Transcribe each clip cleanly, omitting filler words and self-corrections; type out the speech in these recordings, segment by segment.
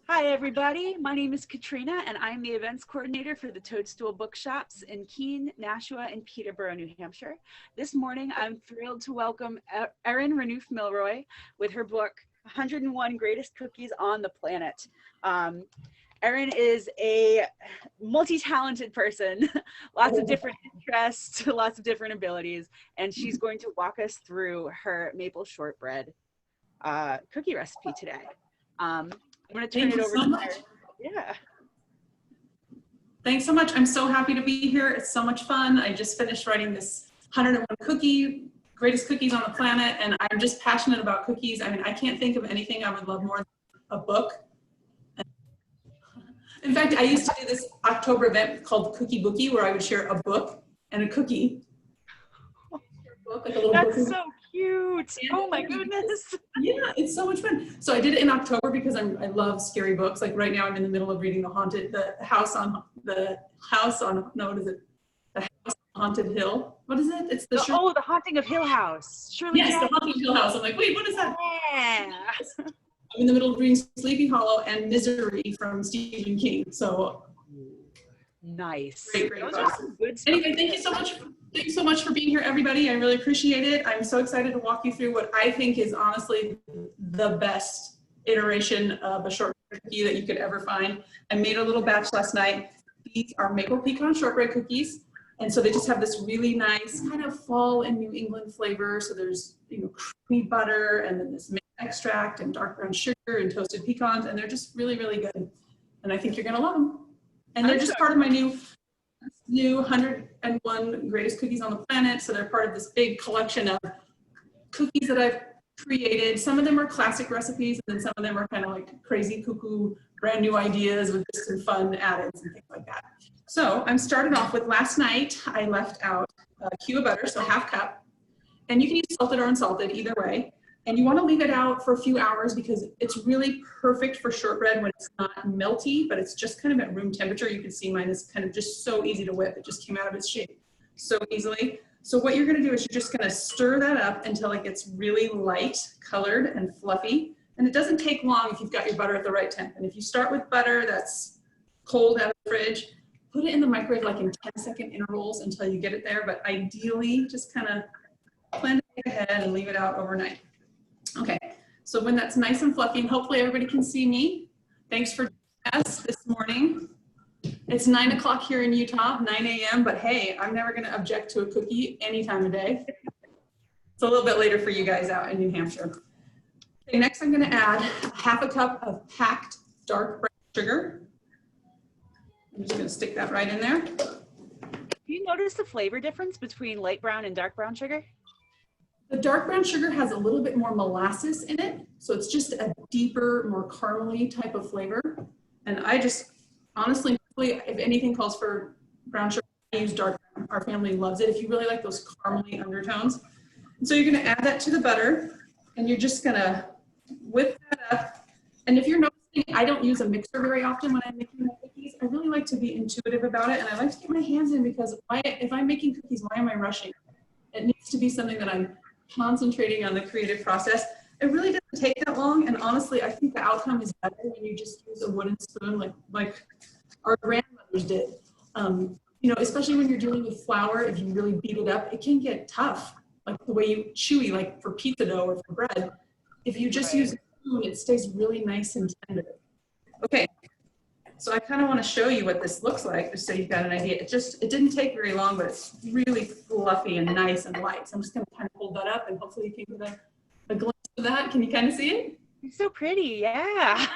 Hi everybody, my name is Katrina and I'm the events coordinator for the Toadstool Bookshops in Keene, Nashua, and Peterborough, New Hampshire. This morning I'm thrilled to welcome Erin Renouf Mylroie with her book, 101 Greatest Cookies on the Planet. Erin is a multi-talented person, lots of different interests, lots of different abilities, and she's going to walk us through her maple shortbread cookie recipe today. I'm going to turn it over to her. Yeah. Thanks so much. I'm so happy to be here. It's so much fun. I just finished writing this 101 greatest cookies on the planet, and I'm just passionate about cookies. I mean, I can't think of anything I would love more than a book. In fact, I used to do this October event called Cookie Bookie, where I would share a book and a cookie. That's so cute. Oh my goodness. Yeah, it's so much fun. So I did it in October because I love scary books. Like right now I'm in the middle of reading The House on Haunted Hill. What is it? It's the Haunting of Hill House. Shirley Yes, Jackson. The Haunting of Hill House. I'm like, wait, what is that? Yeah. I'm in the middle of reading Sleepy Hollow and Misery from Stephen King. So nice. Great. Those are some good stuff. Anyway, thank you so much. Thanks so much for being here, everybody. I really appreciate it. I'm so excited to walk you through what I think is honestly the best iteration of a shortbread cookie that you could ever find. I made a little batch last night. These are maple pecan shortbread cookies. And so they just have this really nice kind of fall in New England flavor. So there's, creamy butter and then this mint extract and dark brown sugar and toasted pecans. And they're just really, really good. And I think you're going to love them. And they're just part of my new 101 greatest cookies on the planet. So they're part of this big collection of cookies that I've created. Some of them are classic recipes, and then some of them are kind of like crazy cuckoo, brand new ideas with just some fun add-ins and things like that. So I'm started off with last night, I left out a cube of butter, so ½ cup. And you can use salted or unsalted, either way. And you want to leave it out for a few hours because it's really perfect for shortbread when it's not melty, but it's just kind of at room temperature. You can see mine is kind of just so easy to whip. It just came out of its shape so easily. So what you're going to do is you're just going to stir that up until it gets really light colored and fluffy. And it doesn't take long if you've got your butter at the right temp. And if you start with butter that's cold out of the fridge, put it in the microwave like in 10-second intervals until you get it there. But ideally, just kind of plan it ahead and leave it out overnight. Okay, so when that's nice and fluffy, and hopefully everybody can see me. Thanks for joining us this morning. It's 9 o'clock here in Utah, 9 a.m., but hey, I'm never gonna object to a cookie any time of day. It's a little bit later for you guys out in New Hampshire. Okay, next I'm gonna add ½ cup of packed dark brown sugar. I'm just gonna stick that right in there. Do you notice the flavor difference between light brown and dark brown sugar? The dark brown sugar has a little bit more molasses in it, so it's just a deeper, more caramely type of flavor. And I just, honestly, if anything calls for brown sugar, I use dark brown. Our family loves it if you really like those caramely undertones. And so you're gonna add that to the butter, and you're just gonna whip that up. And if you're noticing, I don't use a mixer very often when I'm making my cookies. I really like to be intuitive about it, and I like to get my hands in because if I'm making cookies, why am I rushing? It needs to be something that I'm concentrating on the creative process. It really doesn't take that long, and honestly, I think the outcome is better when you just use a wooden spoon like our grandmothers did. Especially when you're dealing with flour, if you really beat it up, it can get tough, like the way you chewy, like for pizza dough or for bread. If you just use a spoon, it stays really nice and tender. Okay, so I kind of want to show you what this looks like, just so you've got an idea. It didn't take very long, but it's really fluffy and nice and light. So I'm just going to kind of hold that up, and hopefully you can get a glimpse of that. Can you kind of see it? It's so pretty, yeah.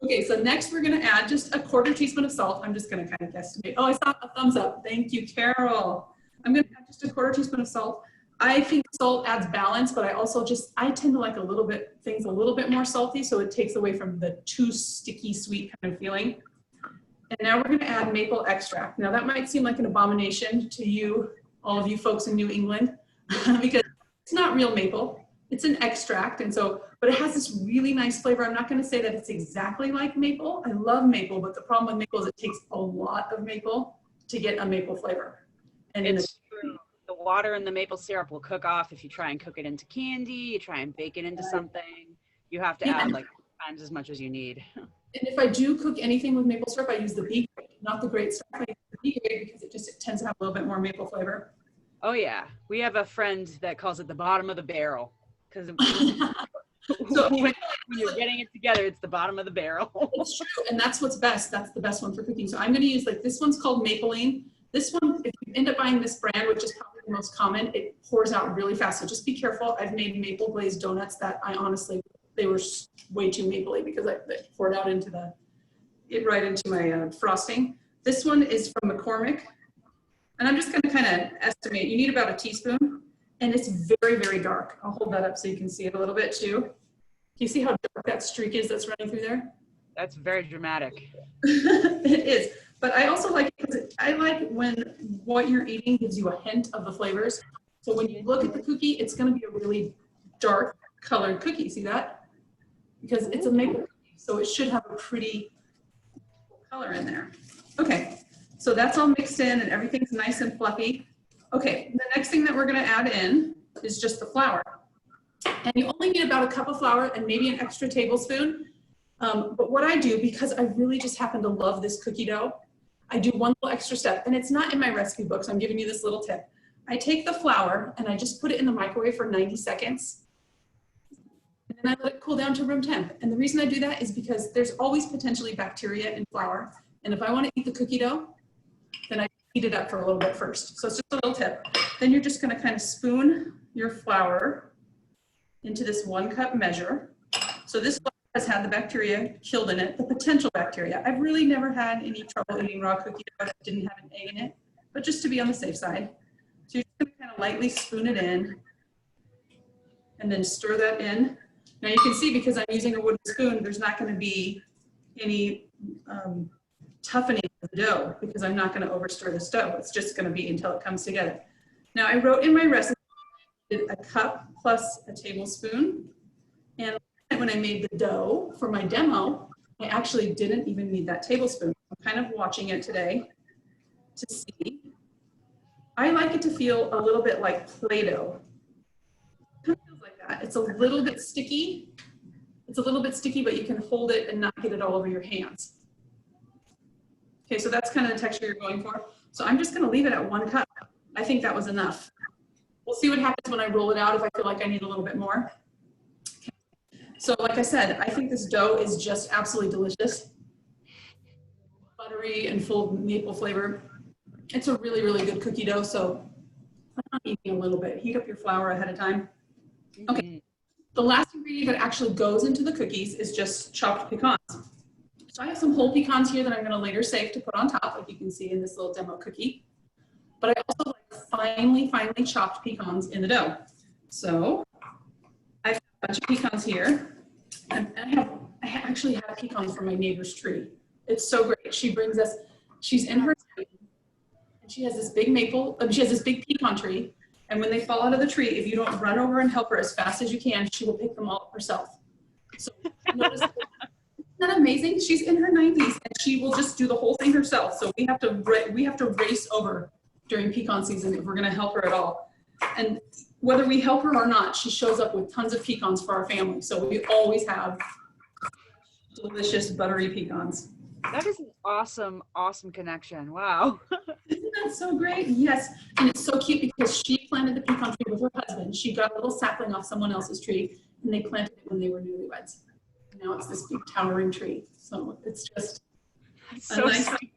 Okay, so next we're going to add just a ¼ teaspoon of salt. I'm just going to kind of guesstimate. Oh, I saw a thumbs up. Thank you, Carol. I'm going to add just a ¼ teaspoon of salt. I think salt adds balance, but I tend to like things a little bit more salty, so it takes away from the too sticky sweet kind of feeling. And now we're going to add maple extract. Now that might seem like an abomination to you, all of you folks in New England, because it's not real maple. It's an extract, but it has this really nice flavor. I'm not going to say that it's exactly like maple. I love maple, but the problem with maple is it takes a lot of maple to get a maple flavor. And it's true. The water and the maple syrup will cook off if you try and cook it into candy, you try and bake it into something. You have to add like times as much as you need. And if I do cook anything with maple syrup, I use the B grade, not the great stuff. I use the B grade because it tends to have a little bit more maple flavor. Oh yeah, we have a friend that calls it the bottom of the barrel because So when you're getting it together, it's the bottom of the barrel. it's true, and that's what's best. That's the best one for cooking. So I'm going to use, like, this one's called Mapleine. This one, if you end up buying this brand, which is probably the most common, it pours out really fast. So just be careful. I've made maple glazed donuts that I honestly, they were way too mapley because I poured out into right into my frosting. This one is from McCormick. And I'm just going to kind of estimate. You need about a teaspoon, and it's very, very dark. I'll hold that up so you can see it a little bit too. Can you see how dark that streak is that's running through there? That's very dramatic. It is. But I also like it because I like when what you're eating gives you a hint of the flavors. So when you look at the cookie, it's going to be a really dark colored cookie. See that? Because it's a maple cookie, so it should have a pretty color in there. Okay. So that's all mixed in and everything's nice and fluffy. Okay, the next thing that we're gonna add in is just the flour. And you only need about a cup of flour and maybe an extra tablespoon. But what I do, because I really just happen to love this cookie dough, I do one little extra step, and it's not in my recipe book, so I'm giving you this little tip. I take the flour and I just put it in the microwave for 90 seconds. And then I let it cool down to room temp. And the reason I do that is because there's always potentially bacteria in flour. And if I wanna eat the cookie dough, then I heat it up for a little bit first. So it's just a little tip. Then you're just gonna kind of spoon your flour into this 1 cup measure. So this flour has had the bacteria killed in it, the potential bacteria. I've really never had any trouble eating raw cookie dough that didn't have an egg in it, but just to be on the safe side. So you're just gonna kind of lightly spoon it in and then stir that in. Now you can see, because I'm using a wooden spoon, there's not gonna be any toughening of the dough because I'm not going to overstir the dough. It's just going to be until it comes together. Now I wrote in my recipe a cup plus a tablespoon, and when I made the dough for my demo, I actually didn't even need that tablespoon. I'm kind of watching it today to see. I like it to feel a little bit like Play-Doh. It kind of feels like that. It's a little bit sticky. It's a little bit sticky, but you can hold it and not get it all over your hands. Okay, so that's kind of the texture you're going for. So I'm just gonna leave it at 1 cup. I think that was enough. We'll see what happens when I roll it out if I feel like I need a little bit more. Okay. So like I said, I think this dough is just absolutely delicious. Buttery and full of maple flavor. It's a really, really good cookie dough, so I'm eating a little bit. Heat up your flour ahead of time. Okay, the last ingredient that actually goes into the cookies is just chopped pecans. So I have some whole pecans here that I'm going to later save to put on top, like you can see in this little demo cookie. But I also like finely chopped pecans in the dough. So I have a bunch of pecans here. And I actually have pecans from my neighbor's tree. It's so great. She brings us, she's in her tree, and she has this big pecan tree. And when they fall out of the tree, if you don't run over and help her as fast as you can, she will pick them all up herself. So notice. Isn't that amazing? She's in her 90s and she will just do the whole thing herself. So we have to race over during pecan season if we're going to help her at all. And whether we help her or not, she shows up with tons of pecans for our family. So we always have delicious buttery pecans. That is an awesome, awesome connection. Wow. Isn't that so great? Yes. And it's so cute because she planted the pecan tree with her husband. She got a little sapling off someone else's tree and they planted it when they were newlyweds. Now it's this big towering tree. So it's just so a nice sweet.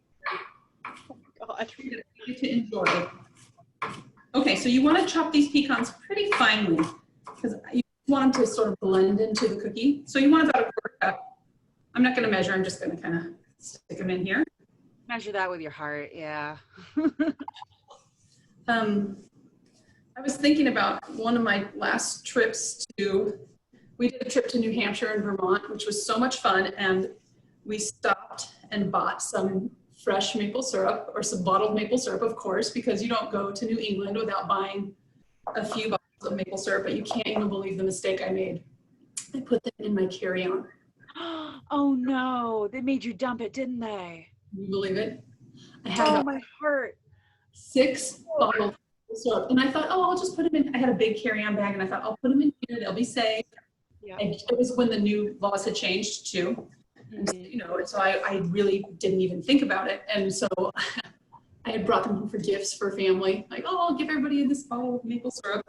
Oh my God. tree that you get to enjoy. Okay, so you want to chop these pecans pretty finely because you want them to sort of blend into the cookie. So you want about a 1/4 cup. I'm not going to measure. I'm just going to kind of stick them in here. Measure that with your heart, yeah. I was thinking about one of my last trips we did a trip to New Hampshire and Vermont, which was so much fun, and we stopped and bought some fresh maple syrup, or some bottled maple syrup, of course, because you don't go to New England without buying a few bottles of maple syrup, but you can't even believe the mistake I made. I put them in my carry-on. Oh no, they made you dump it, didn't they? Can you believe it? I had my heart. 6 bottles of syrup, and I thought, oh, I'll just put them in. I had a big carry-on bag, and I thought, I'll put them in here, they'll be safe. Yeah. It was when the new laws had changed too. And so, so I really didn't even think about it. And so I had brought them home for gifts for family, like, oh, I'll give everybody this bottle of maple syrup.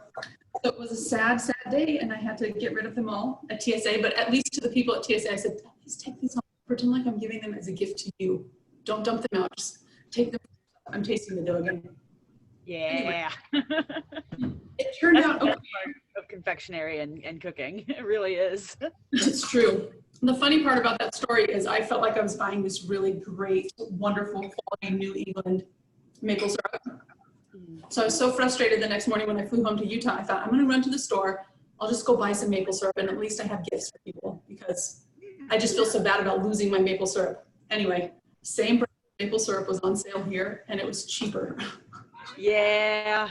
So it was a sad, sad day, and I had to get rid of them all at TSA. But at least to the people at TSA, I said, please take these home. Pretend like I'm giving them as a gift to you. Don't dump them out. Just take them. I'm tasting the dough again. Yeah. Anyway, it turned That's out the okay. best part of confectionery and cooking. It really is. It's true. And the funny part about that story is I felt like I was buying this really great, wonderful quality New England maple syrup. So I was so frustrated the next morning when I flew home to Utah. I thought, I'm going to run to the store. I'll just go buy some maple syrup, and at least I have gifts for people, because I just feel so bad about losing my maple syrup. Anyway, same brand of maple syrup was on sale here, and it was cheaper. Yeah,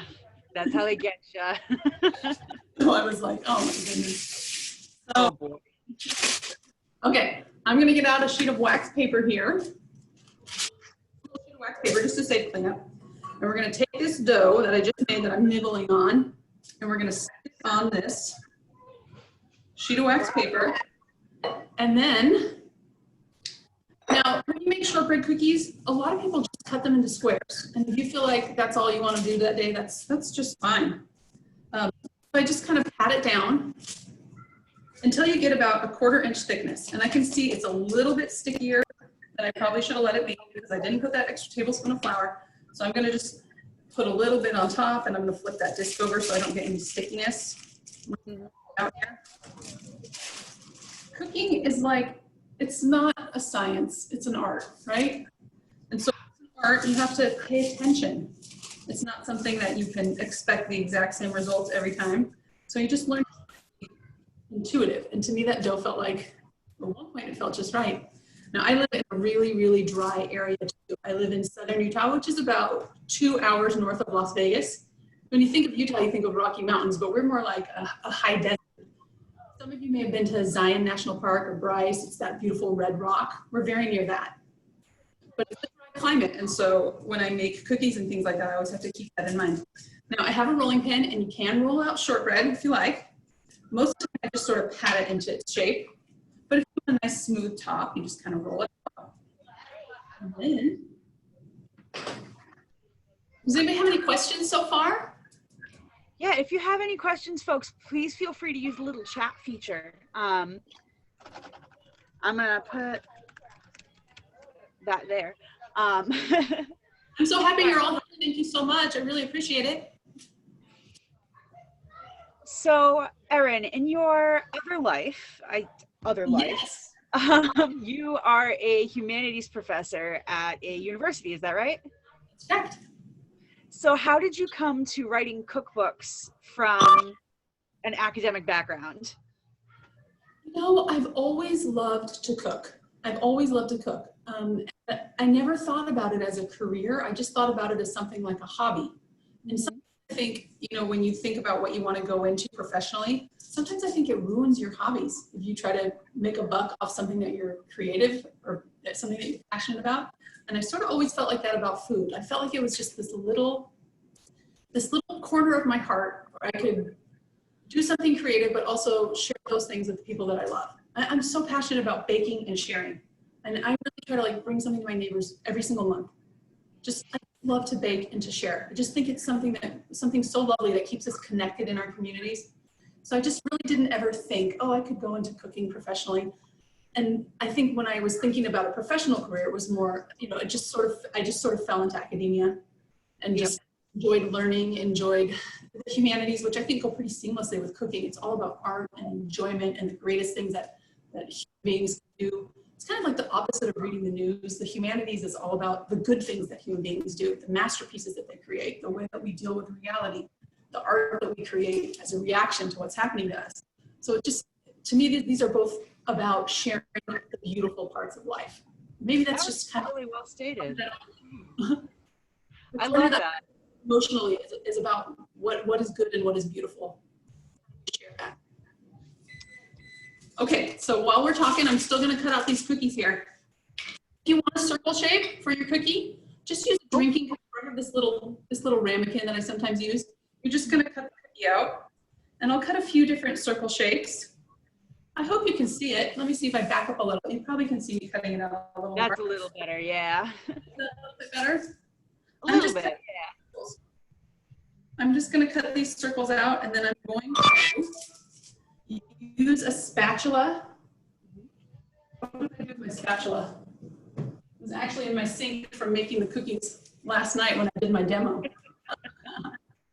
that's how they get you. So I was like, oh my goodness. So, Oh boy. okay, I'm going to get out a sheet of wax paper here. A sheet of wax paper just to save cleanup. And we're going to take this dough that I just made that I'm nibbling on, and we're going to stick it on this sheet of wax paper. And then, now when you make shortbread cookies, a lot of people just cut them into squares. And if you feel like that's all you want to do that day, that's just fine. So I just kind of pat it down until you get about a 1/4 inch thickness. And I can see it's a little bit stickier than I probably should have let it be, because I didn't put that extra tablespoon of flour. So I'm going to just put a little bit on top, and I'm going to flip that disc over so I don't get any stickiness out here. Cooking is like, it's not a science, it's an art, right? And so it's an art, you have to pay attention. It's not something that you can expect the exact same results every time. So you just learn to be intuitive. And to me, that dough felt like, at one point, it felt just right. Now, I live in a really, really dry area too. I live in southern Utah, which is about 2 hours north of Las Vegas. When you think of Utah, you think of Rocky Mountains, but we're more like a high desert. Some of you may have been to Zion National Park or Bryce. It's that beautiful red rock. We're very near that. But it's a dry climate, and so when I make cookies and things like that, I always have to keep that in mind. Now, I have a rolling pin, and you can roll out shortbread if you like. Most of the time, I just sort of pat it into its shape. But if you want a nice smooth top, you just kind of roll it up. And then, does anybody have any questions so far? Yeah, if you have any questions, folks, please feel free to use the little chat feature. I'm gonna put that there. I'm so happy you're all here. Thank you so much. I really appreciate it. So, Erin, in your other life, Yes. You are a humanities professor at a university, is that right? That's correct. So how did you come to writing cookbooks from an academic background? I've always loved to cook. I've always loved to cook. I never thought about it as a career. I just thought about it as something like a hobby. And sometimes I think, when you think about what you want to go into professionally, sometimes I think it ruins your hobbies if you try to make a buck off something that you're creative or something that you're passionate about. And I sort of always felt like that about food. I felt like it was just this little corner of my heart where I could do something creative, but also share those things with the people that I love. I'm so passionate about baking and sharing. And I really try to bring something to my neighbors every single month. I love to bake and to share. I just think it's something so lovely that keeps us connected in our communities. So I just really didn't ever think, I could go into cooking professionally. And I think when I was thinking about a professional career, it was more, I just sort of fell into academia and just enjoyed learning, enjoyed the humanities, which I think go pretty seamlessly with cooking. It's all about art and enjoyment and the greatest things that human beings do. It's kind of like the opposite of reading the news. The humanities is all about the good things that human beings do, the masterpieces that they create, the way that we deal with reality, the art that we create as a reaction to what's happening to us. So to me, these are both about sharing the beautiful parts of life. Maybe that's just kind of really well stated. I love that. Emotionally is about what is good and what is beautiful. Share that. Okay, so while we're talking, I'm still going to cut out these cookies here. If you want a circle shape for your cookie, just use a drinking cup, this little ramekin that I sometimes use. You're just going to cut the cookie out, and I'll cut a few different circle shapes. I hope you can see it. Let me see if I back up a little. You probably can see me cutting it out a little more. That's a little better, yeah. Is that a little bit better? A little bit, yeah. I'm just going to cut these circles out, and then I'm going to use a spatula. What did I do with my spatula? It was actually in my sink from making the cookies last night when I did my demo.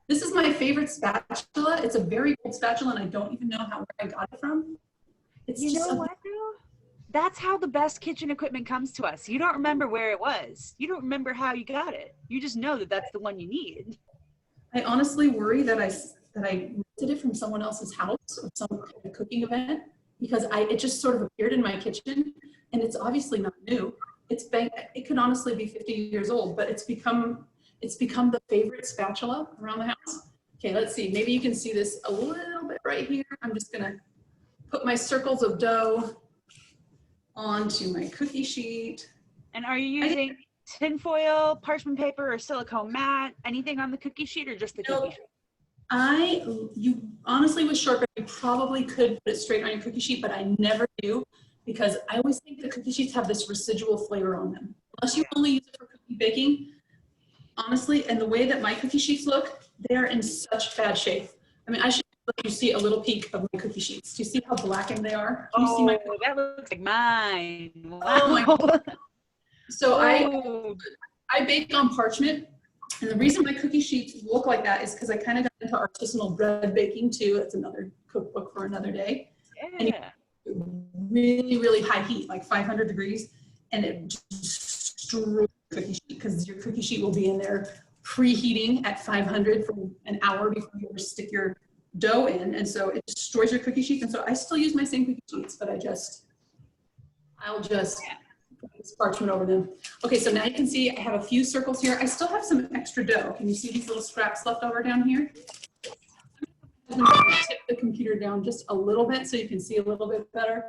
This is my favorite spatula. It's a very old spatula, and I don't even know where I got it from. It's you know what, though? That's how the best kitchen equipment comes to us. You don't remember where it was. You don't remember how you got it. You just know that that's the one you need. I honestly worry that I rented it from someone else's house or some kind of cooking event, because it just sort of appeared in my kitchen, and it's obviously not new. It could honestly be 50 years old, but it's become the favorite spatula around the house. Okay, let's see. Maybe you can see this a little bit right here. I'm just gonna put my circles of dough onto my cookie sheet. And are you using tinfoil, parchment paper, or silicone mat? Anything on the cookie sheet, or just the cookie sheet? You honestly, with shortbread, you probably could put it straight on your cookie sheet, but I never do, because I always think the cookie sheets have this residual flavor on them. Unless you only use it for cookie baking, honestly, and the way that my cookie sheets look, they are in such bad shape. I mean, I should let you see a little peek of my cookie sheets. Do you see how blackened they are? Do you see my that looks like mine. Wow. Oh my God. So I bake on parchment, and the reason my cookie sheets look like that is because I kind of got into artisanal bread baking too. It's another cookbook for another day. Yeah. And really, really high heat, like 500 degrees, and it destroys your cookie sheet, because your cookie sheet will be in there preheating at 500 for an hour before you ever stick your dough in, and so it destroys your cookie sheets. And so I still use my same cookie sheets, but I'll just put this parchment over them. Okay, so now you can see I have a few circles here. I still have some extra dough. Can you see these little scraps left over down here? I'm going to tip the computer down just a little bit so you can see a little bit better.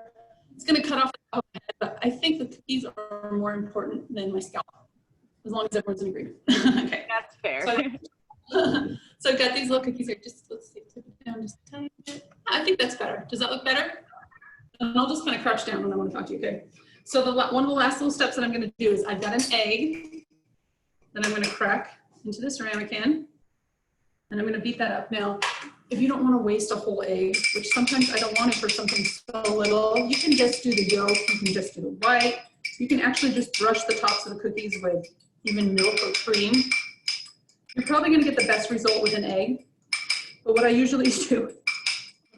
It's going to cut off the top of my head, but I think the cookies are more important than my scalp, as long as everyone's in agreement. Okay, that's fair. So I've got these little cookies here. Let's see, tip it down just a tiny bit. I think that's better. Does that look better? And I'll just kind of crouch down when I want to talk to you, okay? So one of the last little steps that I'm going to do is I've got an egg that I'm going to crack into the ceramic can, and I'm going to beat that up. Now, if you don't want to waste a whole egg, which sometimes I don't want it for something so little, you can just do the yolk, you can just do the white. You can actually just brush the tops of the cookies with even milk or cream. You're probably going to get the best result with an egg, but what I usually do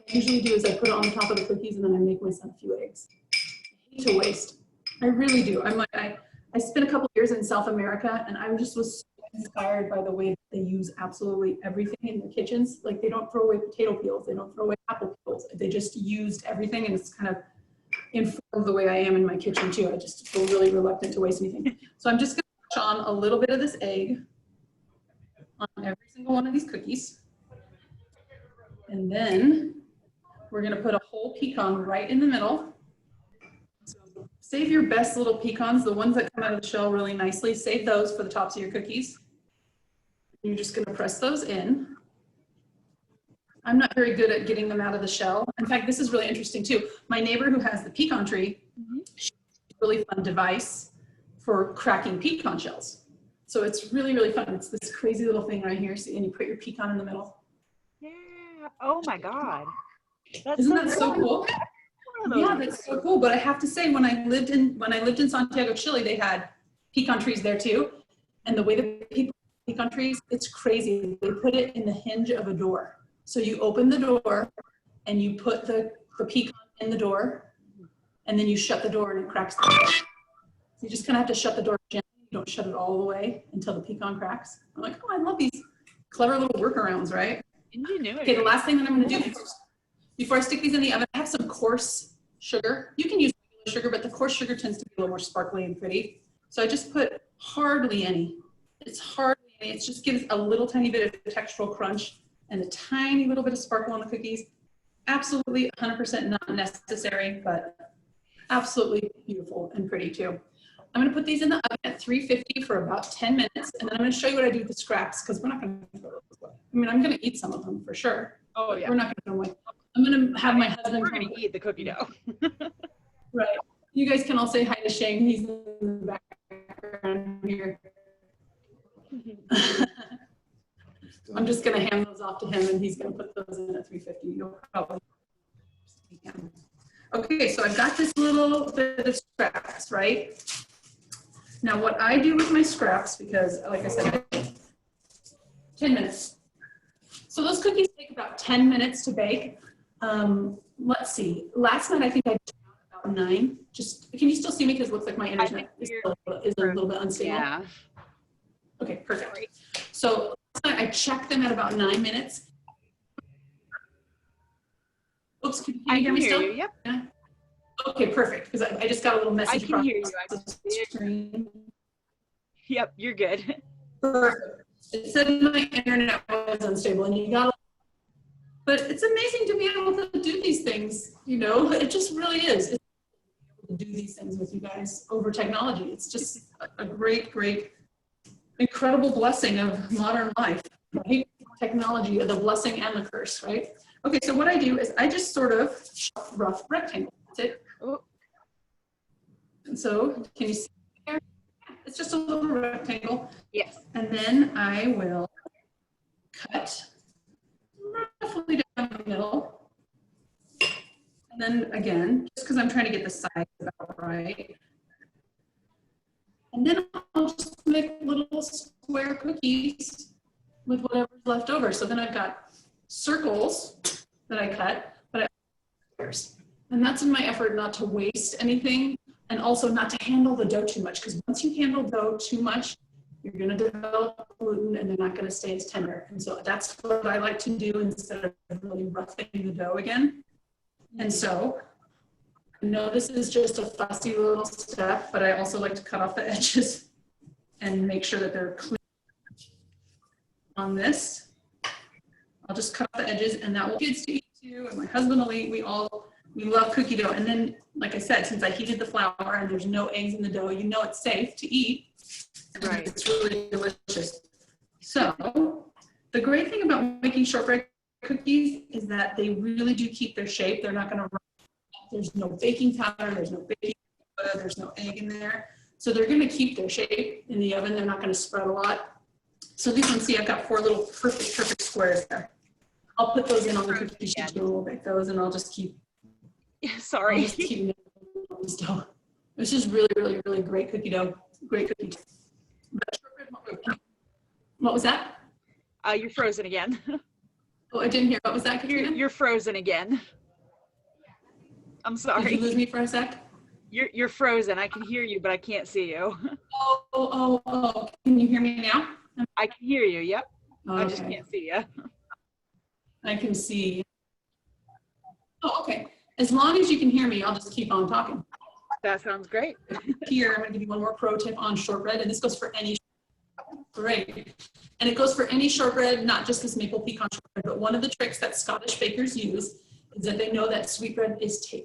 is I put it on the top of the cookies, and then I make myself a few eggs. I hate to waste. I really do. I spent a couple years in South America, and I was so inspired by the way that they use absolutely everything in their kitchens. Like, they don't throw away potato peels, they don't throw away apple peels. They just used everything, and it's kind of informed the way I am in my kitchen too. I just feel really reluctant to waste anything. So I'm just going to touch on a little bit of this egg on every single one of these cookies. And then we're going to put a whole pecan right in the middle. So save your best little pecans, the ones that come out of the shell really nicely. Save those for the tops of your cookies. You're just going to press those in. I'm not very good at getting them out of the shell. In fact, this is really interesting too. My neighbor who has the pecan tree, she has a really fun device for cracking pecan shells. So it's really, really fun. It's this crazy little thing right here. And you put your pecan in the middle. Yeah. Oh my God. Isn't that so cool? Yeah, that's so cool. But I have to say, when I lived in Santiago, Chile, they had pecan trees there too. And the way that people pecan trees, it's crazy. They put it in the hinge of a door. So you open the door and you put the pecan in the door, and then you shut the door and it cracks the door. So you just kind of have to shut the door gently. You don't shut it all the way until the pecan cracks. I'm like, oh, I love these clever little workarounds, right? Okay, the last thing that I'm going to do before I stick these in the oven, I have some coarse sugar. You can use regular sugar, but the coarse sugar tends to be a little more sparkly and pretty. So I just put hardly any. It's hardly any. It just gives a little tiny bit of textural crunch and a tiny little bit of sparkle on the cookies. Absolutely 100% not necessary, but absolutely beautiful and pretty too. I'm going to put these in the oven at 350 for about 10 minutes, and then I'm going to show you what I do with the scraps, because we're not going to throw those away. I mean, I'm going to eat some of them for sure. Oh yeah. We're not going to throw them away. I'm gonna have my husband. We're gonna eat the cookie dough. Right. You guys can all say hi to Shane. He's in the background here. I'm just gonna hand those off to him, and he's gonna put those in at 350. You'll probably. Okay, so I've got this little bit of scraps, right? Now, what I do with my scraps, because like I said, 10 minutes. So those cookies take about 10 minutes to bake. Let's see. Last night, I think I did about 9. Just, can you still see me? Because it looks like my internet is a little bit unstable. Yeah. Okay, perfect. So last night I checked them at about 9 minutes. Oops, can you hear me still? You, yep. Yeah. Okay, perfect. Because I just got a little message. I can hear you. I can see it. Screen. Yep, you're good. Perfect. It said my internet was unstable, and you got. But it's amazing to be able to do these things. You know, it just really is. It's able to do these things with you guys over technology. It's just a great, great, incredible blessing of modern life. Right? Technology, the blessing and the curse. Right? Okay, so what I do is I just sort of rough rectangle. That's it. Oh. And so, can you see there? It's just a little rectangle. Yes. And then I will cut roughly down the middle. And then again, just because I'm trying to get the size about right. And then I'll just make little square cookies with whatever's left over. So then I've got circles that I cut, but I squares. And that's in my effort not to waste anything and also not to handle the dough too much, because once you handle dough too much, you're going to develop gluten and they're not going to stay as tender. And so that's what I like to do instead of really roughing the dough again. And so I know this is just a fussy little step, but I also like to cut off the edges and make sure that they're clean on this. I'll just cut off the edges, and that will kids to eat too, and my husband will eat. We love cookie dough. And then, like I said, since I heated the flour and there's no eggs in the dough, you know it's safe to eat. Right. It's really delicious. So the great thing about making shortbread cookies is that they really do keep their shape. They're not going to run. There's no baking powder. There's no baking soda. There's no egg in there. So they're going to keep their shape in the oven. They're not going to spread a lot. So you can see I've got 4 little perfect squares there. I'll put those in on the cookie sheet too. We'll bake those, and I'll just keep. Sorry. I'll just keep this dough. This is really, really, really great cookie dough. Great cookie dough. What was that? You're frozen again. Oh, I didn't hear. What was that, Katrina? You're frozen again. I'm sorry. Did you lose me for a sec? You're frozen. I can hear you, but I can't see you. Oh. Can you hear me now? I can hear you. Yep. Okay. I just can't see you. I can see. Oh, okay. As long as you can hear me, I'll just keep on talking. That sounds great. Here, I'm going to give you one more pro tip on shortbread, and this goes for any. Great. And it goes for any shortbread, not just this maple pecan shortbread, but one of the tricks that Scottish bakers use is that they know that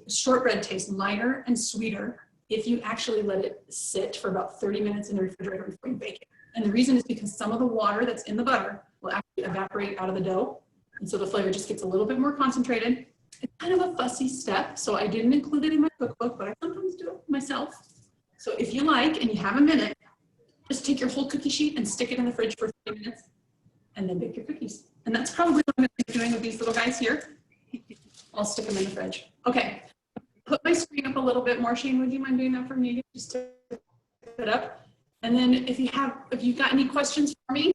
shortbread tastes lighter and sweeter if you actually let it sit for about 30 minutes in the refrigerator before you bake it. And the reason is because some of the water that's in the butter will actually evaporate out of the dough. And so the flavor just gets a little bit more concentrated. It's kind of a fussy step, so I didn't include it in my cookbook, but I sometimes do it myself. So if you like and you have a minute, just take your whole cookie sheet and stick it in the fridge for 30 minutes and then bake your cookies. And that's probably what I'm going to be doing with these little guys here. I'll stick them in the fridge. Okay, put my screen up a little bit more. Shane, would you mind doing that for me? Just to put it up. And then if you've got any questions for me,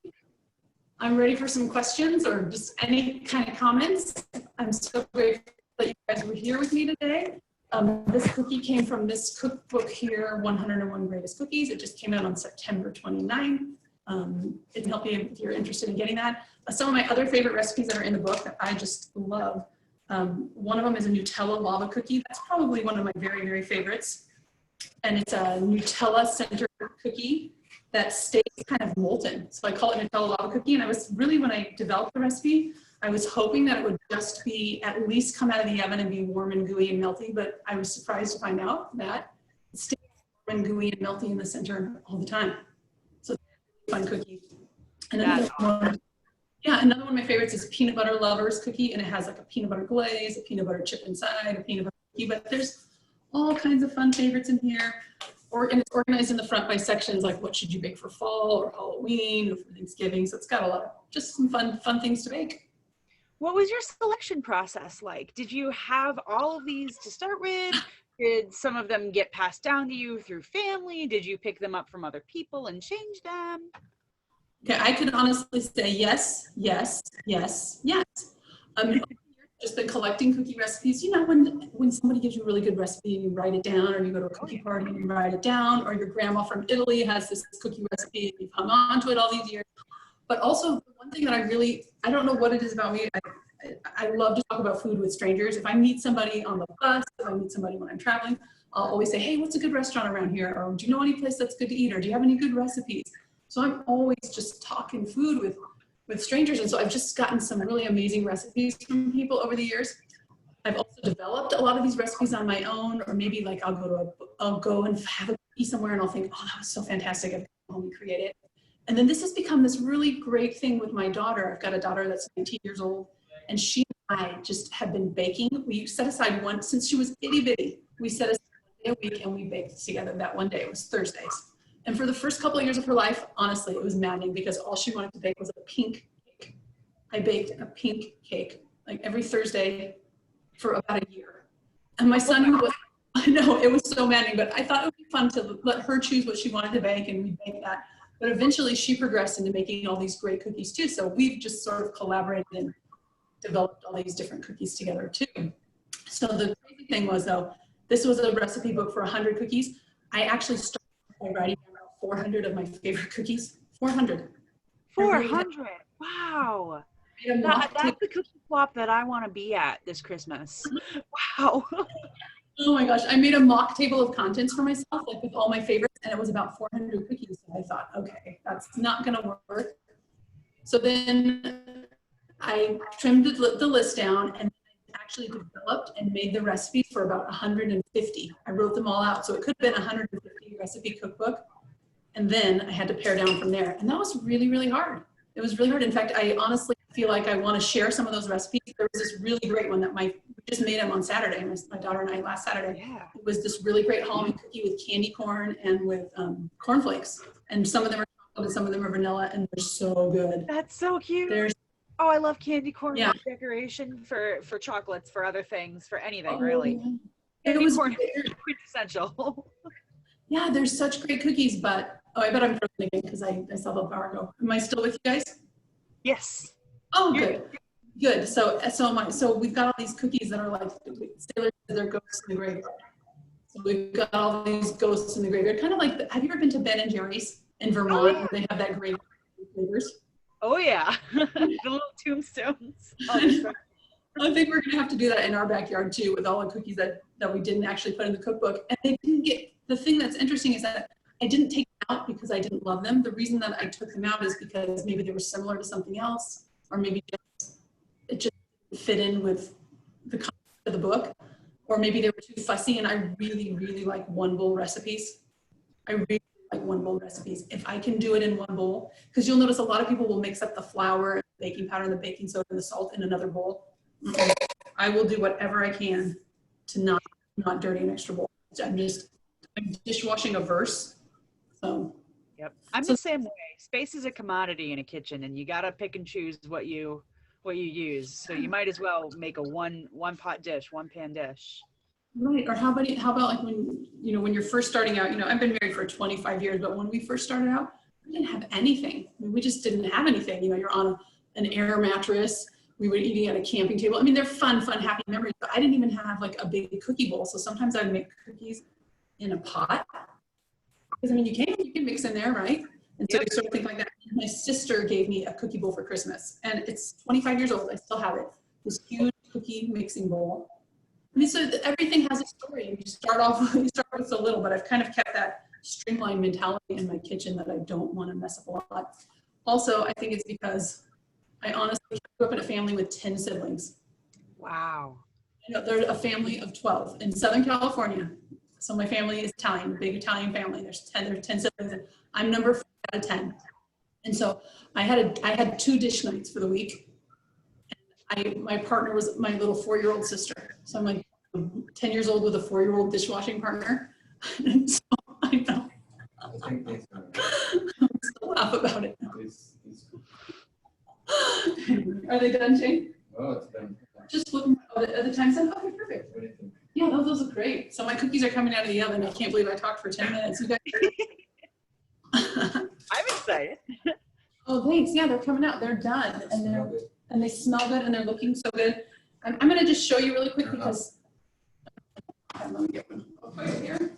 I'm ready for some questions or just any kind of comments. I'm so grateful that you guys were here with me today. This cookie came from this cookbook here, 101 Greatest Cookies. It just came out on September 29. It can help you if you're interested in getting that. Some of my other favorite recipes that are in the book that I just love. One of them is a Nutella lava cookie. That's probably one of my very, very favorites. And it's a Nutella centered cookie that stays kind of molten. So I call it Nutella lava cookie. And I was really, when I developed the recipe, I was hoping that it would just be at least come out of the oven and be warm and gooey and melty, but I was surprised to find out that it stays warm and gooey and melty in the center all the time. So it's a fun cookie. And then Yeah, another one of my favorites is peanut butter lovers cookie, and it has like a peanut butter glaze, a peanut butter chip inside, a peanut butter cookie, but there's all kinds of fun favorites in here. And it's organized in the front by sections, like what should you bake for fall or Halloween or for Thanksgiving. So it's got a lot of just some fun things to bake. What was your selection process like? Did you have all of these to start with? Did some of them get passed down to you through family? Did you pick them up from other people and change them? Okay, I could honestly say yes, yes, yes, yes. Just been collecting cookie recipes. You know, when somebody gives you a really good recipe and you write it down, or you go to a cookie party and you write it down, or your grandma from Italy has this cookie recipe and you've hung on to it all these years. But also, one thing that I don't know what it is about me. I love to talk about food with strangers. If I meet somebody on the bus, if I meet somebody when I'm traveling, I'll always say, hey, what's a good restaurant around here? Or do you know any place that's good to eat? Or do you have any good recipes? So I'm always just talking food with strangers. And so I've just gotten some really amazing recipes from people over the years. I've also developed a lot of these recipes on my own, or maybe like I'll go and have a cookie somewhere and I'll think, oh, that was so fantastic. I've come home and create it. And then this has become this really great thing with my daughter. I've got a daughter that's 19 years old, and she and I just have been baking. We set aside since she was itty bitty, we set aside one day a week and we baked together that one day. It was Thursdays. And for the first couple of years of her life, honestly, it was maddening because all she wanted to bake was a pink cake. I baked a pink cake like every Thursday for about a year. And my son, who was, I know, it was so maddening, but I thought it would be fun to let her choose what she wanted to bake, and we baked that. But eventually she progressed into making all these great cookies too. So we've just sort of collaborated and developed all these different cookies together too. So the crazy thing was, though, this was a recipe book for 100 cookies. I actually started by writing about 400 of my favorite cookies. 400. 400. Wow. That's the cookie swap that I want to be at this Christmas. Wow. Oh my gosh, I made a mock table of contents for myself, like with all my favorites, and it was about 400 cookies. And I thought, okay, that's not gonna work. So then I trimmed the list down and actually developed and made the recipes for about 150. I wrote them all out, so it could have been a 150 recipe cookbook. And then I had to pare down from there. And that was really, really hard. It was really hard. In fact, I honestly feel like I want to share some of those recipes. There was this really great one that we just made them on Saturday, my daughter and I last Saturday. Yeah. It was this really great Halloween cookie with candy corn and with cornflakes. And some of them are chocolate and some of them are vanilla, and they're so good. That's so cute. Oh, I love candy corn decoration for chocolates, for other things, for anything, really. Yeah. Candy corn is quintessential. Yeah, there's such great cookies, but I bet I'm frozen again because I saw the power go. Am I still with you guys? Yes. Oh, good. Good. So we've got all these cookies that are like sailors, they're ghosts in the graveyard. So we've got all these ghosts in the graveyard. Kind of like, have you ever been to Ben and Jerry's in Vermont? Where they have that graveyard flavors? Oh yeah, the little tombstones. Oh, I think we're gonna have to do that in our backyard too, with all the cookies that we didn't actually put in the cookbook. And they didn't get, the thing that's interesting is that I didn't take them out because I didn't love them. The reason that I took them out is because maybe they were similar to something else, or maybe it just fit in with the concept of the book, or maybe they were too fussy. And I really, really like one bowl recipes. I really like one bowl recipes. If I can do it in one bowl, because you'll notice a lot of people will mix up the flour, and the baking powder, and the baking soda, and the salt in another bowl. I will do whatever I can to not dirty an extra bowl. I'm dishwashing a verse. So yep, I'm the same way. Space is a commodity in a kitchen, and you gotta pick and choose what you use. So you might as well make a one pot dish, one pan dish. Right. Or how about like when you're first starting out, I've been married for 25 years, but when we first started out, we didn't have anything. I mean, we just didn't have anything. You're on an air mattress. We were eating at a camping table. I mean, they're fun, happy memories, but I didn't even have like a big cookie bowl. So sometimes I'd make cookies in a pot. Because I mean, you can mix in there, right? And so you sort of think like that. My sister gave me a cookie bowl for Christmas, and it's 25 years old. I still have it. This huge cookie mixing bowl. I mean, so everything has a story. You start with so little, but I've kind of kept that streamlined mentality in my kitchen that I don't want to mess up a lot. Also, I think it's because I honestly grew up in a family with 10 siblings. Wow. They're a family of 12 in Southern California. So my family is Italian, big Italian family. There's 10 siblings, and I'm number 4 out of 10. And so I had 2 dish nights for the week. My partner was my little 4-year-old sister. So I'm like 10 years old with a 4-year-old dishwashing partner. And so I know. I still laugh about it. Are they done, Jane? Oh, it's done. Just looking at the time's done. Okay, perfect. Yeah, those look great. So my cookies are coming out of the oven. I can't believe I talked for 10 minutes. You guys. I'm excited. Oh, thanks. Yeah, they're coming out. They're done, and they smell good, and they're looking so good. I'm going to just show you really quick because let me get one over here.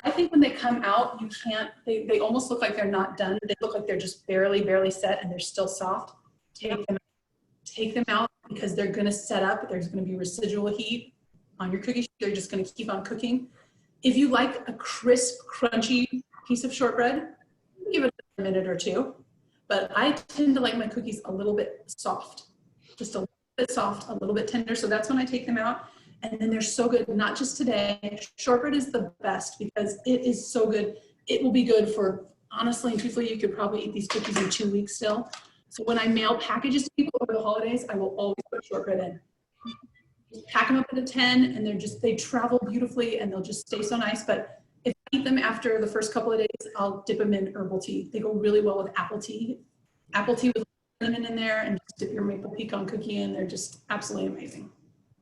I think when they come out, you can't. They almost look like they're not done. They look like they're just barely set, and they're still soft. Take them out because they're going to set up. There's going to be residual heat on your cookie sheet. They're just going to keep on cooking. If you like a crisp, crunchy piece of shortbread, give it a minute or 2. But I tend to like my cookies a little bit soft, just a little bit soft, a little bit tender. So that's when I take them out. And then they're so good, not just today. Shortbread is the best because it is so good. It will be good for, honestly and truthfully, you could probably eat these cookies in 2 weeks still. So when I mail packages to people over the holidays, I will always put shortbread in. Just pack them up in a 10 and they travel beautifully and they'll just stay so nice. But if I eat them after the first couple of days, I'll dip them in herbal tea. They go really well with apple tea. Apple tea with lemon in there and just dip your maple pecan cookie in. They're just absolutely amazing.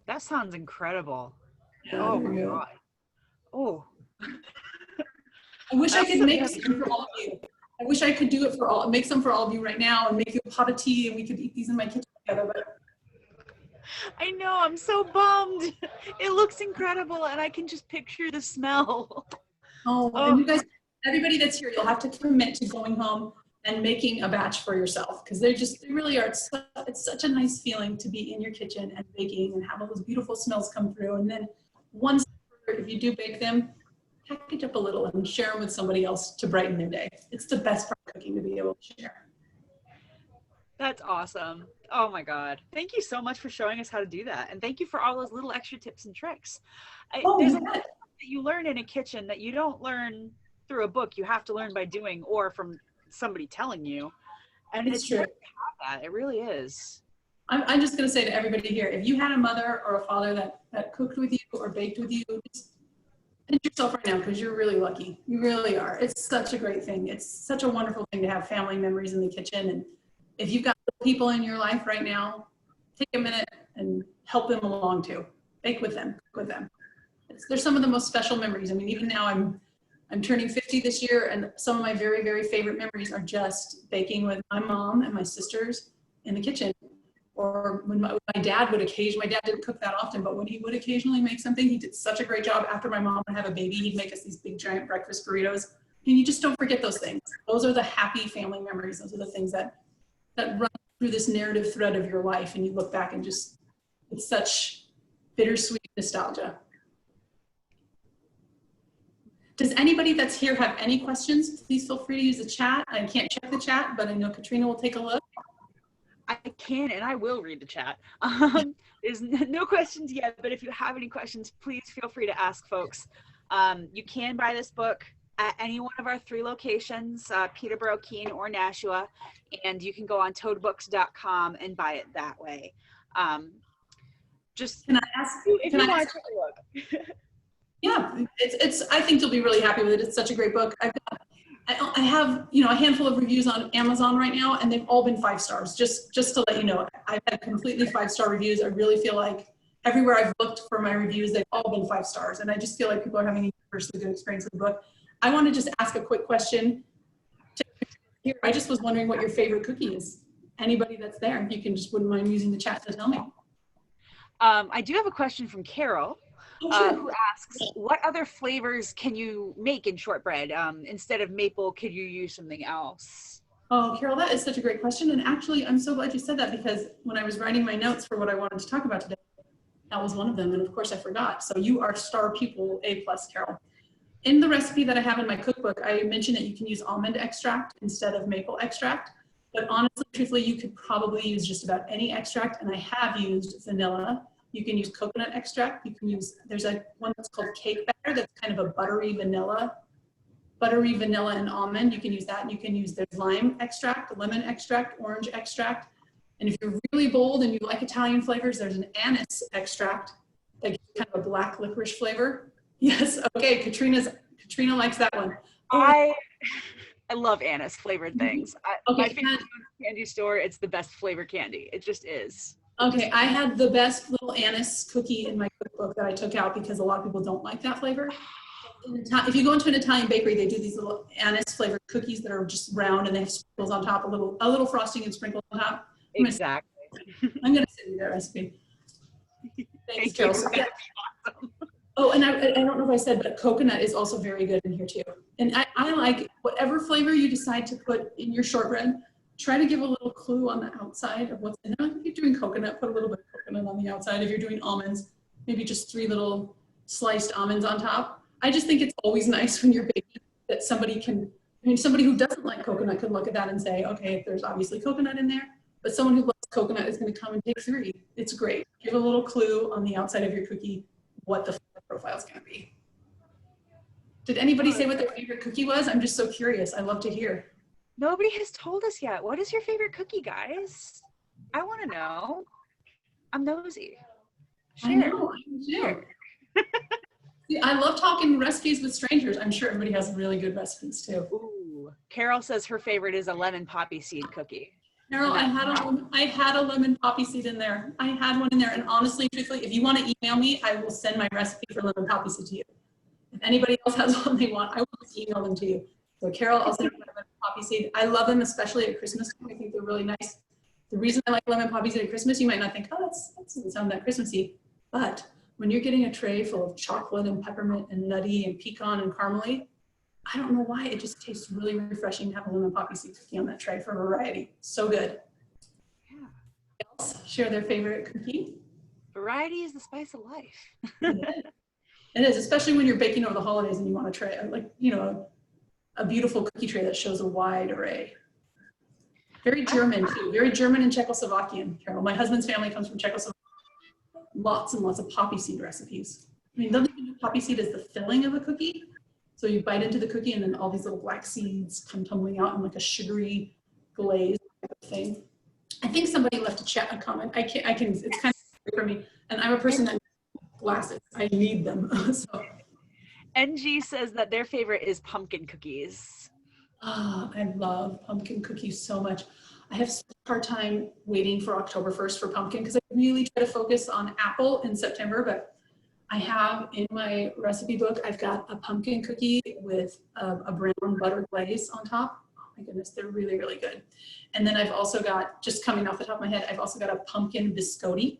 That sounds incredible. Yeah, oh my God. Oh. I wish I could make some for all of you. I wish I could do it make some for all of you right now and make you a pot of tea and we could eat these in my kitchen together. But I know, I'm so bummed. It looks incredible and I can just picture the smell. Oh, and you guys, everybody that's here, you'll have to commit to going home and making a batch for yourself because they really are. It's such a nice feeling to be in your kitchen and baking and have all those beautiful smells come through. And then once, if you do bake them, package up a little and share them with somebody else to brighten their day. It's the best part of cooking to be able to share. That's awesome. Oh my God. Thank you so much for showing us how to do that. And thank you for all those little extra tips and tricks. There's a lot that you learn in a kitchen that you don't learn through a book. You have to learn by doing or from somebody telling you. And it's true. That. It really is. I'm just going to say to everybody here, if you had a mother or a father that cooked with you or baked with you, just pinch yourself right now because you're really lucky. You really are. It's such a great thing. It's such a wonderful thing to have family memories in the kitchen. And if you've got people in your life right now, take a minute and help them along too. Bake with them, cook with them. They're some of the most special memories. I mean, even now I'm turning 50 this year, and some of my very, very favorite memories are just baking with my mom and my sisters in the kitchen. Or when my dad didn't cook that often, but when he would occasionally make something, he did such a great job. After my mom would have a baby, he'd make us these big giant breakfast burritos. And you just don't forget those things. Those are the happy family memories. Those are the things that run through this narrative thread of your life. And you look back and just, it's such bittersweet nostalgia. Does anybody that's here have any questions? Please feel free to use the chat. I can't check the chat, but I know Katrina will take a look. I can and I will read the chat. There's no questions yet, but if you have any questions, please feel free to ask folks. You can buy this book at any one of our 3 locations, Peterborough, Keene, or Nashua, and you can go on toadbooks.com and buy it that way. Just can I ask you if you want to take a look? Yeah, I think you'll be really happy with it. It's such a great book. I have, a handful of reviews on Amazon right now, and they've all been 5 stars. Just to let you know, I've had completely 5-star reviews. I really feel like everywhere I've looked for my reviews, they've all been 5 stars, and I just feel like people are having a universally good experience with the book. I want to just ask a quick question. I just was wondering what your favorite cookie is. Anybody that's there, you can just wouldn't mind using the chat to tell me. I do have a question from Carol. Who asks, what other flavors can you make in shortbread? Instead of maple, could you use something else? Oh, Carol, that is such a great question. And actually, I'm so glad you said that because when I was writing my notes for what I wanted to talk about today, that was one of them. And of course, I forgot. So you are star pupil A+, Carol. In the recipe that I have in my cookbook, I mentioned that you can use almond extract instead of maple extract. But honestly, truthfully, you could probably use just about any extract. And I have used vanilla. You can use coconut extract. You can use, there's one that's called cake batter that's kind of a buttery vanilla buttery vanilla and almond. You can use that. You can use there's lime extract, lemon extract, orange extract. And if you're really bold and you like Italian flavors, there's an anise extract that gives kind of a black licorice flavor. Yes, okay, Katrina likes that one. I love anise flavored things. Okay, my favorite candy store, it's the best flavor candy. It just is. Okay, I had the best little anise cookie in my cookbook that I took out because a lot of people don't like that flavor. If you go into an Italian bakery, they do these little anise flavored cookies that are just round and they have sprinkles on top, a little frosting and sprinkles on top. Exactly. I'm gonna send you that recipe. Thanks, Thank you. Carol. Yeah. Awesome. Oh, and I don't know if I said, but coconut is also very good in here too. And I like whatever flavor you decide to put in your shortbread, try to give a little clue on the outside of what's in it. If you're doing coconut, put a little bit of coconut on the outside. If you're doing almonds, maybe just 3 little sliced almonds on top. I just think it's always nice when you're baking that somebody who doesn't like coconut can look at that and say, okay, there's obviously coconut in there, but someone who loves coconut is going to come and take 3. It's great. Give a little clue on the outside of your cookie what the flavor profile is going to be. Did anybody say what their favorite cookie was? I'm just so curious. I love to hear. Nobody has told us yet. What is your favorite cookie, guys? I want to know. I'm nosy. Share. I know, I do. See, I love talking recipes with strangers. I'm sure everybody has really good recipes too. Ooh. Carol says her favorite is a lemon poppy seed cookie. Carol, I had a lemon poppy seed in there. I had one in there, and honestly, truthfully, if you want to email me, I will send my recipe for lemon poppy seed to you. If anybody else has one they want, I will just email them to you. So Carol, I'll send you my lemon poppy seed. I love them, especially at Christmas. I think they're really nice. The reason I like lemon poppy seed at Christmas, you might not think, oh, that doesn't sound that Christmassy, but when you're getting a tray full of chocolate and peppermint and nutty and pecan and caramely, I don't know why, it just tastes really refreshing to have a lemon poppy seed cookie on that tray for variety. So good. Yeah. Else share their favorite cookie? Variety is the spice of life. It is, especially when you're baking over the holidays and you want a tray, like, you know, a beautiful cookie tray that shows a wide array. Very German too, very German and Czechoslovakian, Carol. My husband's family comes from Czechoslovakia. Lots and lots of poppy seed recipes. I mean, don't you know poppy seed is the filling of a cookie? So you bite into the cookie and then all these little black seeds come tumbling out in like a sugary glaze type of thing. I think somebody left a comment. I can, it's kind of for me. And I'm a person that needs glasses. I need them. So. NG says that their favorite is pumpkin cookies. Oh, I love pumpkin cookies so much. I have such a hard time waiting for October 1st for pumpkin because I really try to focus on apple in September, but I have in my recipe book, I've got a pumpkin cookie with a brown butter glaze on top. Oh my goodness, they're really, really good. And then I've also got, just coming off the top of my head, I've also got a pumpkin biscotti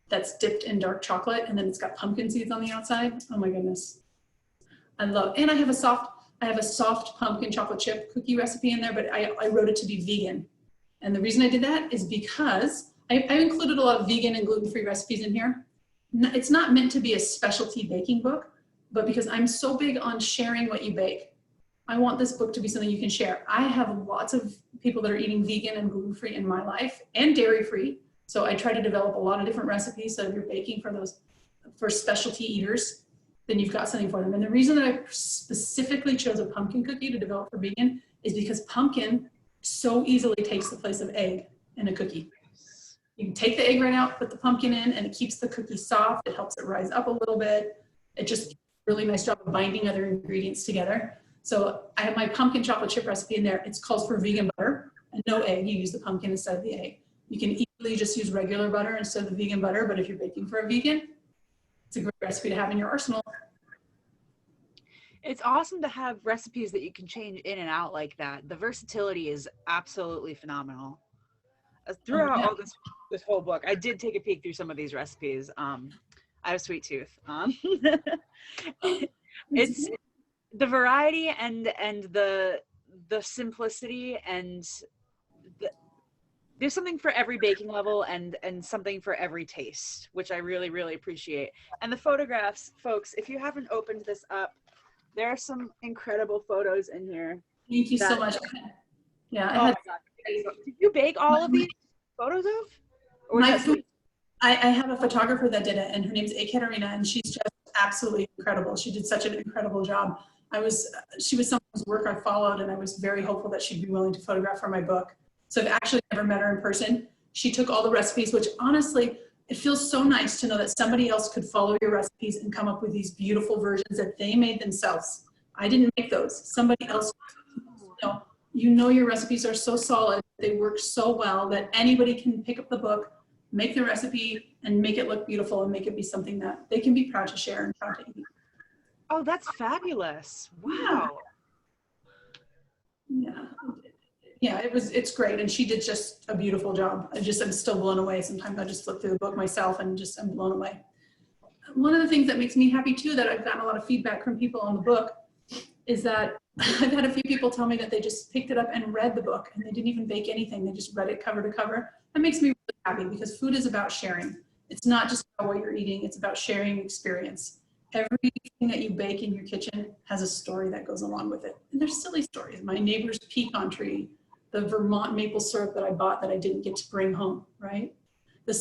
that's dipped in dark chocolate, and then it's got pumpkin seeds on the outside. Oh my goodness. I love, and I have a soft pumpkin chocolate chip cookie recipe in there, but I wrote it to be vegan. And the reason I did that is because I included a lot of vegan and gluten-free recipes in here. It's not meant to be a specialty baking book, but because I'm so big on sharing what you bake, I want this book to be something you can share. I have lots of people that are eating vegan and gluten-free in my life and dairy-free. So I try to develop a lot of different recipes. So if you're baking for specialty eaters, then you've got something for them. And the reason that I specifically chose a pumpkin cookie to develop for vegan is because pumpkin so easily takes the place of egg in a cookie. You can take the egg right out, put the pumpkin in, and it keeps the cookie soft. It helps it rise up a little bit. It just does a really nice job of binding other ingredients together. So I have my pumpkin chocolate chip recipe in there. It's called for vegan butter and no egg. You use the pumpkin instead of the egg. You can easily just use regular butter instead of the vegan butter, but if you're baking for a vegan, it's a great recipe to have in your arsenal. It's awesome to have recipes that you can change in and out like that. The versatility is absolutely phenomenal. Throughout all this whole book, I did take a peek through some of these recipes. I have a sweet tooth. It's the variety and the simplicity, and there's something for every baking level and something for every taste, which I really, really appreciate. And the photographs, folks, if you haven't opened this up, there are some incredible photos in here. Thank you so much. Yeah. Did you bake all of these photos of? Or I have a photographer that did it, and her name's Ekaterina, and she's just absolutely incredible. She did such an incredible job. She was someone whose work I followed, and I was very hopeful that she'd be willing to photograph for my book. So I've actually never met her in person. She took all the recipes, which honestly, it feels so nice to know that somebody else could follow your recipes and come up with these beautiful versions that they made themselves. I didn't make those. Somebody else. You know your recipes are so solid, they work so well that anybody can pick up the book, make the recipe, and make it look beautiful and make it be something that they can be proud to share and proud to eat. Oh, that's fabulous. Wow. Yeah, it's great. And she did just a beautiful job. I'm still blown away. Sometimes I just flip through the book myself and I'm blown away. One of the things that makes me happy too, that I've gotten a lot of feedback from people on the book, is that I've had a few people tell me that they just picked it up and read the book and they didn't even bake anything. They just read it cover to cover. That makes me really happy, because food is about sharing. It's not just about what you're eating. It's about sharing experience. Everything that you bake in your kitchen has a story that goes along with it. And there's silly stories. My neighbor's pecan tree, the Vermont maple syrup that I bought that I didn't get to bring home, right? The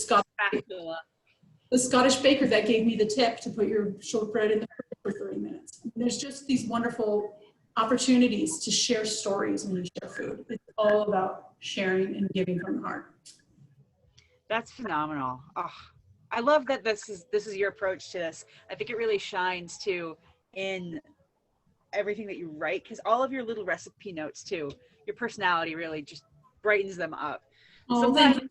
Scottish baker that gave me the tip to put your shortbread in the fridge for 30 minutes. There's just these wonderful opportunities to share stories when you share food. It's all about sharing and giving from the heart. That's phenomenal. Oh, I love that this is your approach to this. I think it really shines too in everything that you write, because all of your little recipe notes too, your personality really just brightens them up. Sometimes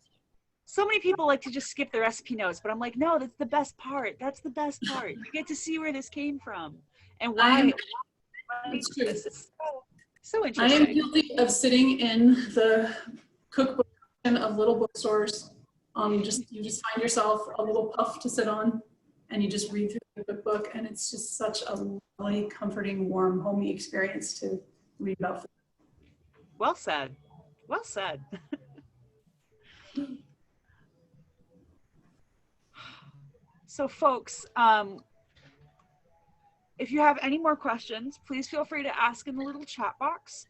so many people like to just skip the recipe notes, but I'm like, no, that's the best part. That's the best part. You get to see where this came from and why. It's true. This is so interesting. I am guilty of sitting in the cookbook of little bookstores. You just find yourself a little puff to sit on, and you just read through the cookbook, and it's just such a lovely, comforting, warm, homey experience to read about food. Well said. Well said. So folks, if you have any more questions, please feel free to ask in the little chat box.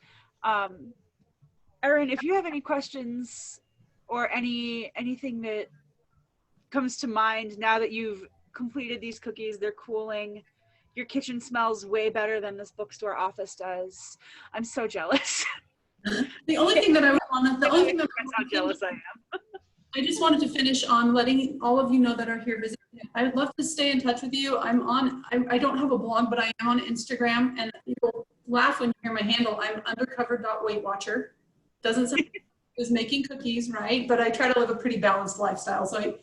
Erin, if you have any questions or anything that comes to mind now that you've completed these cookies, they're cooling, your kitchen smells way better than this bookstore office does. I'm so jealous. The only thing that I would want to, that's how jealous I am. I just wanted to finish on letting all of you know that are here visiting. I'd love to stay in touch with you. I don't have a blog, but I am on Instagram, and you'll laugh when you hear my handle. I'm undercover.weightwatcher. Doesn't sound like I was making cookies, right? But I try to live a pretty balanced lifestyle. So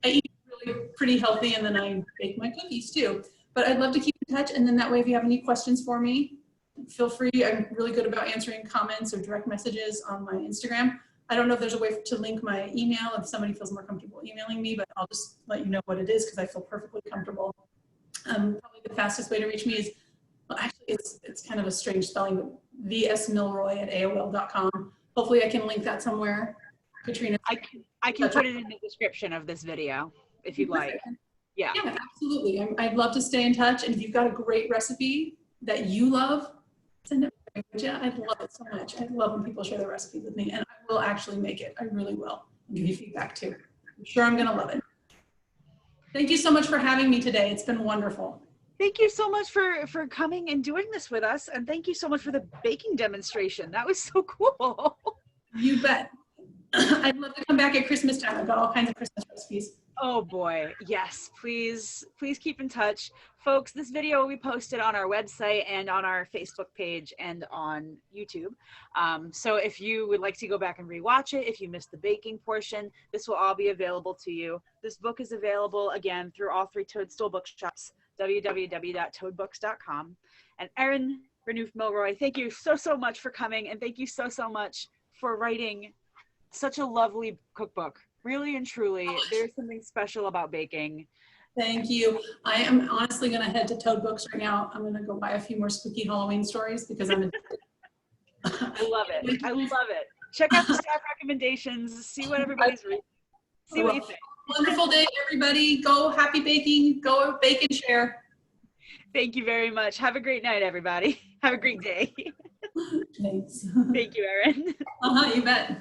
I eat really pretty healthy, and then I bake my cookies too. But I'd love to keep in touch, and then that way if you have any questions for me, feel free. I'm really good about answering comments or direct messages on my Instagram. I don't know if there's a way to link my email if somebody feels more comfortable emailing me, but I'll just let you know what it is because I feel perfectly comfortable. Probably the fastest way to reach me is, well, actually it's kind of a strange spelling, but vsmylroie@aol.com. Hopefully I can link that somewhere. Katrina. I can put it in the description of this video if you'd like. Yeah. Yeah, absolutely. I'd love to stay in touch. And if you've got a great recipe that you love, send it. Yeah, I'd love it so much. I love when people share their recipes with me, and I will actually make it. I really will. I'll give you feedback too. I'm sure I'm going to love it. Thank you so much for having me today. It's been wonderful. Thank you so much for coming and doing this with us, and thank you so much for the baking demonstration. That was so cool. You bet. I'd love to come back at Christmas time. I've got all kinds of Christmas recipes. Oh boy, yes, please keep in touch. Folks, this video will be posted on our website and on our Facebook page and on YouTube. So if you would like to go back and rewatch it, if you missed the baking portion, this will all be available to you. This book is available again through all 3 Toadstool bookshops, www.toadbooks.com. And Erin Renouf Mylroie, thank you so much for coming, and thank you so much for writing such a lovely cookbook. Really and truly, there's something special about baking. Thank you. I am honestly going to head to Toad Books right now. I'm going to go buy a few more spooky Halloween stories because I'm I love it. I love it. Check out the staff recommendations. See what everybody's reading. See what you think. Wonderful day, everybody. Go happy baking. Go bake and share. Thank you very much. Have a great night, everybody. Have a great day. Thanks. Thank you, Erin. You bet.